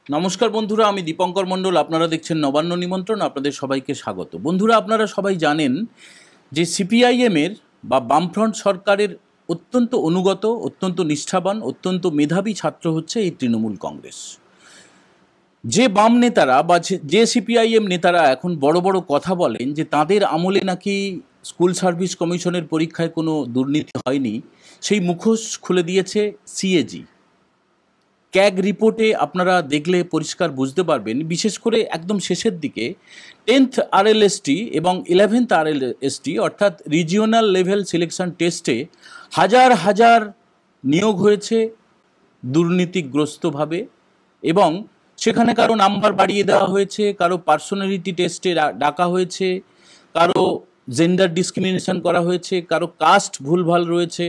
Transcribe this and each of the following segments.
নমস্কার বন্ধুরা, আমি দীপঙ্কর মণ্ডল। আপনারা দেখছেন নবান্ন নিমন্ত্রণ। আপনাদের সবাইকে স্বাগত। বন্ধুরা, আপনারা সবাই জানেন যে সিপিআইএমের বা বামফ্রন্ট সরকারের অত্যন্ত অনুগত, অত্যন্ত নিষ্ঠাবান, অত্যন্ত মেধাবী ছাত্র হচ্ছে এই তৃণমূল কংগ্রেস। যে বাম নেতারা বা যে সিপিআইএম নেতারা এখন বড় বড় কথা বলেন যে তাদের আমলে নাকি স্কুল সার্ভিস কমিশনের পরীক্ষায় কোনো দুর্নীতি হয়নি, সেই মুখোশ খুলে দিয়েছে সিএজি। ক্যাগ রিপোর্টে আপনারা দেখলে পরিষ্কার বুঝতে পারবেন, বিশেষ করে একদম শেষের দিকে 10th RLST এবং 11th RLST অর্থাৎ রিজিওনাল লেভেল সিলেকশন টেস্টে হাজার হাজার নিয়োগ হয়েছে দুর্নীতিগ্রস্তভাবে, এবং সেখানে কারো নাম্বার বাড়িয়ে দেওয়া হয়েছে, কারো পার্সোনালিটি টেস্টে ডাকা হয়েছে, কারো জেন্ডার ডিসক্রিমিনেশন করা হয়েছে, কারো কাস্ট ভুলভাল রয়েছে।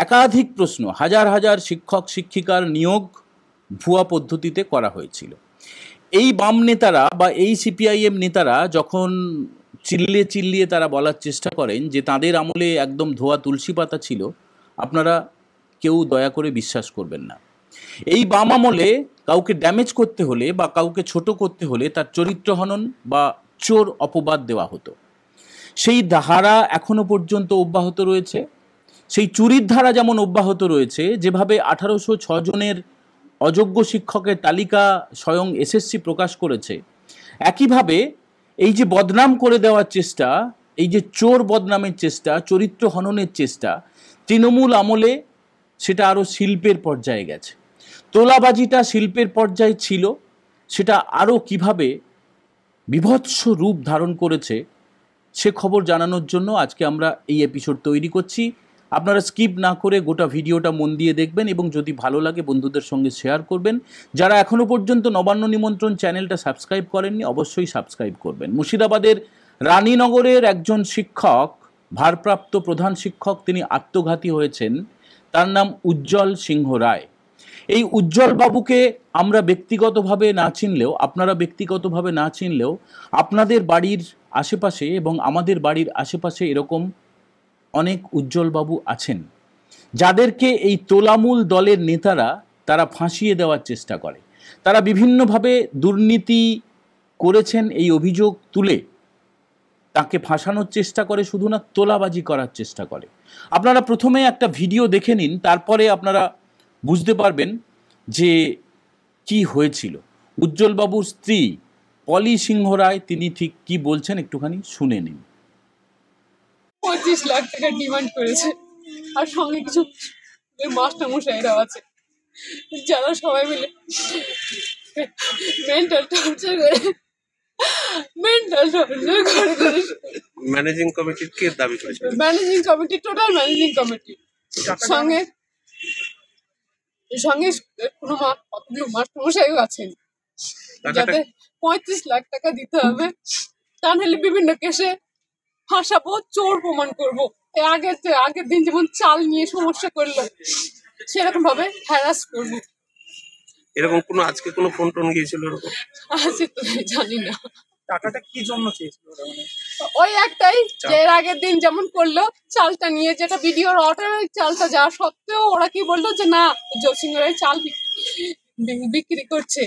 একাধিক প্রশ্ন, হাজার হাজার শিক্ষক শিক্ষিকার নিয়োগ ভুয়া পদ্ধতিতে করা হয়েছিল। এই বাম নেতারা বা এই সিপিআইএম নেতারা যখন চিল্লিয়ে চিল্লিয়ে তারা বলার চেষ্টা করেন যে তাদের আমলে একদম ধোয়া তুলসী পাতা ছিল, আপনারা কেউ দয়া করে বিশ্বাস করবেন না। এই বাম আমলে কাউকে ড্যামেজ করতে হলে বা কাউকে ছোট করতে হলে তার চরিত্র হনন বা চোর অপবাদ দেওয়া হতো। সেই ধারা এখনো পর্যন্ত অব্যাহত রয়েছে। সেই চুরির ধারা যেমন অব্যাহত রয়েছে, যেভাবে 1806 জনের অযোগ্য শিক্ষকের তালিকা স্বয়ং এসএসসি প্রকাশ করেছে, একইভাবে এই যে বদনাম করে দেওয়ার চেষ্টা, এই যে চোর বদনামের চেষ্টা, চরিত্র হননের চেষ্টা, তৃণমূল আমলে সেটা আরও শিল্পের পর্যায়ে গেছে। তোলাবাজিটা শিল্পের পর্যায়ে ছিল, সেটা আরও কিভাবে বিভৎস রূপ ধারণ করেছে সে খবর জানানোর জন্য আজকে আমরা এই এপিসোড তৈরি করছি। আপনারা স্কিপ না করে গোটা ভিডিওটা মন দিয়ে দেখবেন এবং যদি ভালো লাগে বন্ধুদের সঙ্গে শেয়ার করবেন। যারা এখনও পর্যন্ত নবান্ন নিমন্ত্রণ চ্যানেলটা সাবস্ক্রাইব করেননি, অবশ্যই সাবস্ক্রাইব করবেন। মুর্শিদাবাদের রানীনগরের একজন শিক্ষক, ভারপ্রাপ্ত প্রধান শিক্ষক, তিনি আত্মঘাতী হয়েছেন। তার নাম উজ্জ্বল সিংহ রায়। এই উজ্জ্বল বাবুকে আমরা ব্যক্তিগতভাবে না চিনলেও, আপনারা ব্যক্তিগতভাবে না চিনলেও, আপনাদের বাড়ির আশেপাশে এবং আমাদের বাড়ির আশেপাশে এরকম অনেক উজ্জ্বল বাবু আছেন, যাদেরকে এই তোলামূল দলের নেতারা তারা ফাঁসিয়ে দেওয়ার চেষ্টা করে। তারা বিভিন্নভাবে দুর্নীতি করেছেন এই অভিযোগ তুলে তাকে ফাঁসানোর চেষ্টা করে, শুধু না তোলাবাজি করার চেষ্টা করে। আপনারা প্রথমে একটা ভিডিও দেখে নিন, তারপরে আপনারা বুঝতে পারবেন যে কি হয়েছিল। উজ্জ্বল বাবুর স্ত্রী পলি সিংহ রায় তিনি ঠিক কি বলছেন একটুখানি শুনে নিন। 25 লাখ টাকা ডিমান্ড করেছে, আর সঙ্গে কিছু মাস্টার মশাইরাও আছে, যারা সবাই মিলে মেন্টাল টর্চার করে ম্যানেজিং কমিটির কে দাবি করেছে? Managing committee, total managing committee সঙ্গে সঙ্গে কোনো কতগুলো মাস্টার মশাইও আছেন, যাতে 35 লাখ টাকা দিতে হবে। তা নাহলে বিভিন্ন কেসে ফাঁসাবো, চোর প্রমাণ করবো। আগের দিন যেমন চাল নিয়ে সমস্যা করলো, সেরকম ভাবে হ্যারাস করবো। এরকম কোনো আজকে কোনো ফোন টোন গিয়েছিল? আছে তো, জানি না। টাকাটা কি জন্য চেয়েছিল? ওই একটাই, যে এর আগের দিন যেমন করলো চালটা নিয়ে, যেটা ভিডিওর অর্ডার, চালটা যাওয়া সত্ত্বেও ওরা কি বললো যে না, জসিং রায় চাল বিক্রি করছে।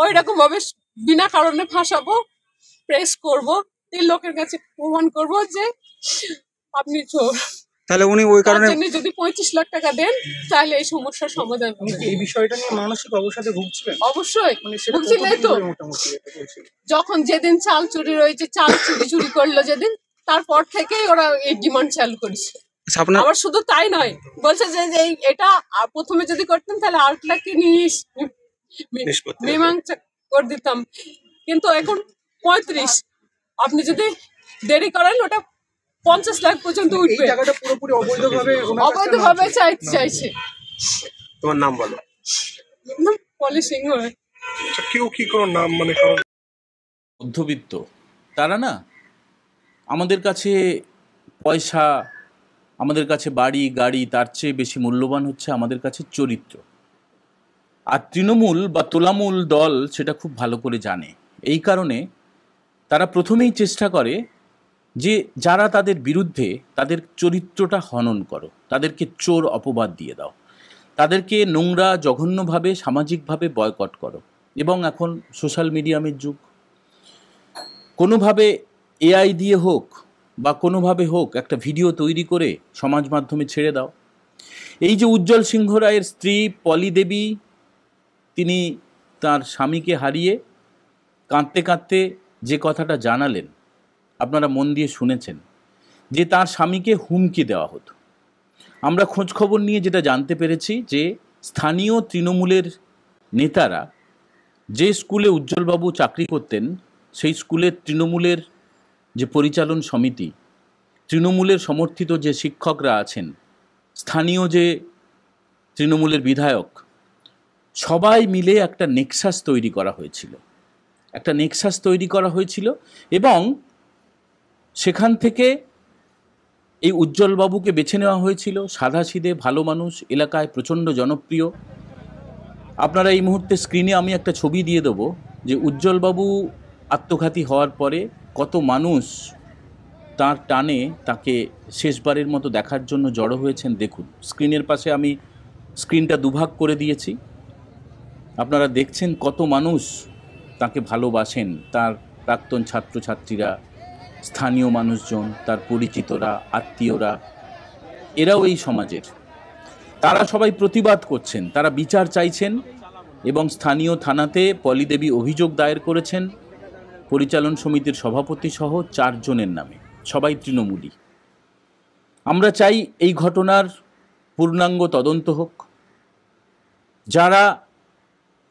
ওই রকম ভাবে বিনা কারণে ফাঁসাবো, প্রেস করব, এই লোকের কাছে প্রমাণ করব যে আপনি চোর। তাহলে উনি ওই কারণে যদি 25 লাখ টাকা দেন তাহলে এই সমস্যার সমাধান হবে। এই বিষয়টা নিয়ে মানসিক অবসাদে ভুগছিলেন? অবশ্যই ভুগছিলেন তো। যখন যেদিন চাল চুরি রয়েছে, চাল চুরি করলো যেদিন, তারপর থেকেই ওরা এই ডিমান্ড চালু করেছে। আবার শুধু তাই নয়, বলছে যে এটা প্রথমে যদি করতেন তাহলে 8 লাখ মীমাংসা করে দিতাম, কিন্তু এখন 35। আপনি যদি দেরি করেন ওটা 50 লাখ পর্যন্ত উঠবে। টাকাটা পুরোপুরি অবৈধভাবে চাইছে। তোমার নাম বলো। পলি সিংহ রায়। কেউ কি কোনো নাম মানে মধ্যবিত্ত তারা না, আমাদের কাছে পয়সা, আমাদের কাছে বাড়ি গাড়ি, তার চেয়ে বেশি মূল্যবান হচ্ছে আমাদের কাছে চরিত্র। আর তৃণমূল বা তোলামূল দল সেটা খুব ভালো করে জানে। এই কারণে তারা প্রথমেই চেষ্টা করে যে যারা তাদের বিরুদ্ধে, তাদের চরিত্রটা হনন করো, তাদেরকে চোর অপবাদ দিয়ে দাও। তাদেরকে নোংরা জঘন্যভাবে সামাজিকভাবে বয়কট করো। এবং এখন সোশ্যাল মিডিয়ামের যুগ, কোনোভাবে এআই দিয়ে হোক বা কোনোভাবে হোক একটা ভিডিও তৈরি করে সমাজ মাধ্যমে ছেড়ে দাও। এই যে উজ্জ্বল সিংহ রায়ের স্ত্রী পলি দেবী, তিনি তার স্বামীকে হারিয়ে কাঁদতে কাঁদতে যে কথাটা জানালেন, আপনারা মন দিয়ে শুনেছেন, যে তার স্বামীকে হুমকি দেওয়া হতো। আমরা খোঁজখবর নিয়ে যেটা জানতে পেরেছি যে স্থানীয় তৃণমূলের নেতারা, যে স্কুলে উজ্জ্বলবাবু চাকরি করতেন সেই স্কুলের তৃণমূলের যে পরিচালন সমিতি, তৃণমূলের সমর্থিত যে শিক্ষকরা আছেন, স্থানীয় যে তৃণমূলের বিধায়ক, সবাই মিলে একটা নেক্সাস তৈরি করা হয়েছিল। এবং সেখান থেকে এই উজ্জ্বলবাবুকে বেছে নেওয়া হয়েছিল। সাধাসিধে ভালো মানুষ, এলাকায় প্রচণ্ড জনপ্রিয়। আপনারা এই মুহূর্তে স্ক্রিনে আমি একটা ছবি দিয়ে দেবো যে উজ্জ্বলবাবু আত্মঘাতী হওয়ার পরে কত মানুষ তার টানে তাকে শেষবারের মতো দেখার জন্য জড়ো হয়েছেন। দেখুন, স্ক্রিনের পাশে আমি স্ক্রিনটা দুভাগ করে দিয়েছি, আপনারা দেখছেন কত মানুষ তাকে ভালোবাসেন। তার প্রাক্তন ছাত্রছাত্রীরা, স্থানীয় মানুষজন, তার পরিচিতরা, আত্মীয়রা, এরাও এই সমাজের। তারা সবাই প্রতিবাদ করছেন, তারা বিচার চাইছেন। এবং স্থানীয় থানাতে পলি দেবী অভিযোগ দায়ের করেছেন পরিচালন সমিতির সভাপতি সহ 4 জনের নামে, সবাই তৃণমূলী। আমরা চাই এই ঘটনার পূর্ণাঙ্গ তদন্ত হোক। যারা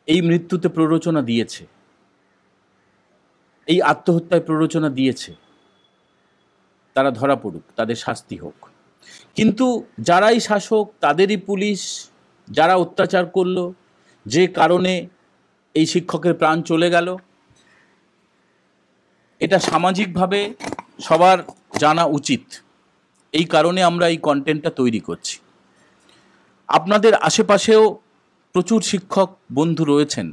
এই মৃত্যুতে প্ররোচনা দিয়েছে, এই আত্মহত্যায় প্ররোচনা দিয়েছে, তারা ধরা পড়ুক, তাদের শাস্তি হোক। কিন্তু যারাই শাসক, তাদেরই পুলিশ, যারা অত্যাচার করলো, যে কারণে এই শিক্ষকের প্রাণ চলে গেল, এটা সামাজিকভাবে সবার জানা উচিত। এই কারণে আমরা এই কন্টেন্টটা তৈরি করছি। আপনাদের আশেপাশেও প্রচুর শিক্ষক বন্ধু রয়েছেন,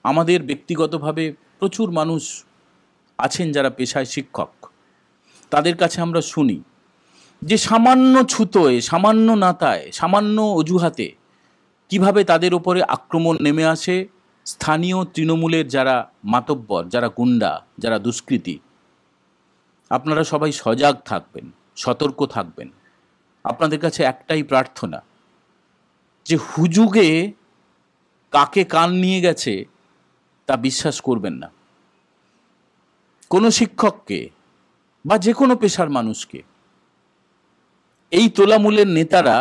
আমাদের ব্যক্তিগতভাবে প্রচুর মানুষ আছেন যারা পেশায় শিক্ষক। তাদের কাছে আমরা শুনি যে সামান্য ছুতোয়, সামান্য নাতায়, সামান্য অজুহাতে কিভাবে তাদের উপরে আক্রমণ নেমে আসে স্থানীয় তৃণমূলের যারা মাতব্বর, যারা গুন্ডা, যারা দুষ্কৃতী। আপনারা সবাই সজাগ থাকবেন, সতর্ক থাকবেন। আপনাদের কাছে একটাই প্রার্থনা যে হুজুগে কাকে কান নিয়ে গেছে তা বিশ্বাস করবেন না। কোনো শিক্ষককে বা যে কোনো পেশার মানুষকে এই তোলামূলের নেতারা,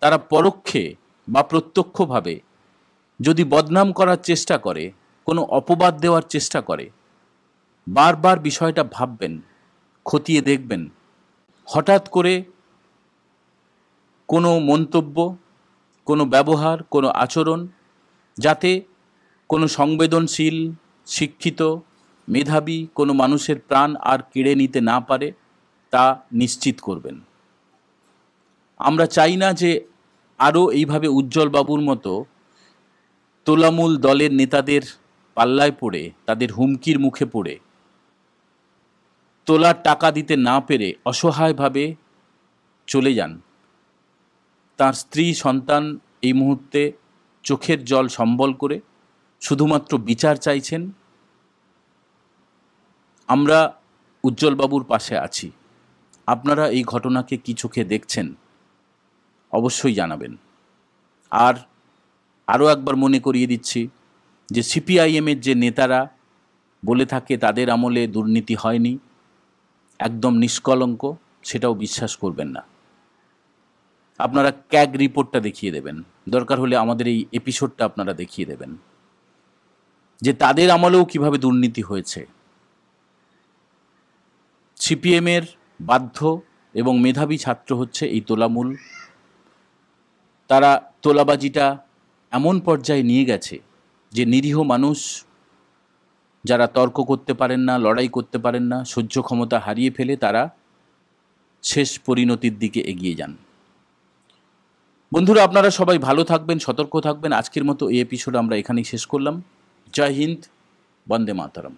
তারা পরোক্ষে বা প্রত্যক্ষভাবে যদি বদনাম করার চেষ্টা করে, কোনো অপবাদ দেওয়ার চেষ্টা করে, বারবার বিষয়টা ভাববেন, খতিয়ে দেখবেন। হঠাৎ করে কোনো মন্তব্য, কোনো ব্যবহার, কোনো আচরণ যাতে কোনো সংবেদনশীল, শিক্ষিত, মেধাবী কোনো মানুষের প্রাণ আর কেড়ে নিতে না পারে তা নিশ্চিত করবেন। আমরা চাই না যে আরও এইভাবে উজ্জ্বলবাবুর মতো তোলামূল দলের নেতাদের পাল্লায় পড়ে, তাদের হুমকির মুখে পড়ে, তোলার টাকা দিতে না পেরে অসহায়ভাবে চলে যান। তার স্ত্রী, সন্তান এই মুহূর্তে চোখের জল সম্বল করে শুধুমাত্র বিচার চাইছেন। আমরা উজ্জ্বলবাবুর পাশে আছি। আপনারা এই ঘটনাকে কি চোখে দেখছেন অবশ্যই জানাবেন। আর আরও একবার মনে করিয়ে দিচ্ছি যে সিপিআইএমের যে নেতারা বলে থাকে তাদের আমলে দুর্নীতি হয়নি, একদম নিষ্কলঙ্ক, সেটাও বিশ্বাস করবেন না। আপনারা ক্যাগ রিপোর্টটা দেখিয়ে দেবেন, দরকার হলে আমাদের এই এপিসোডটা আপনারা দেখিয়ে দেবেন যে তাদের আমলেও কিভাবে দুর্নীতি হয়েছে। সিপিএমের বাধ্য এবং মেধাবী ছাত্র হচ্ছে এই তোলামূল। তারা তোলাবাজিটা এমন পর্যায়ে নিয়ে গেছে যে নিরীহ মানুষ যারা তর্ক করতে পারেন না, লড়াই করতে পারেন না, সহ্য ক্ষমতা হারিয়ে ফেলে তারা শেষ পরিণতির দিকে এগিয়ে যান। বন্ধুরা, আপনারা সবাই ভালো থাকবেন, সতর্ক থাকবেন। আজকের মতো এই এপিসোড আমরা এখানেই শেষ করলাম। জয় হিন্দ, বন্দে মাতরম।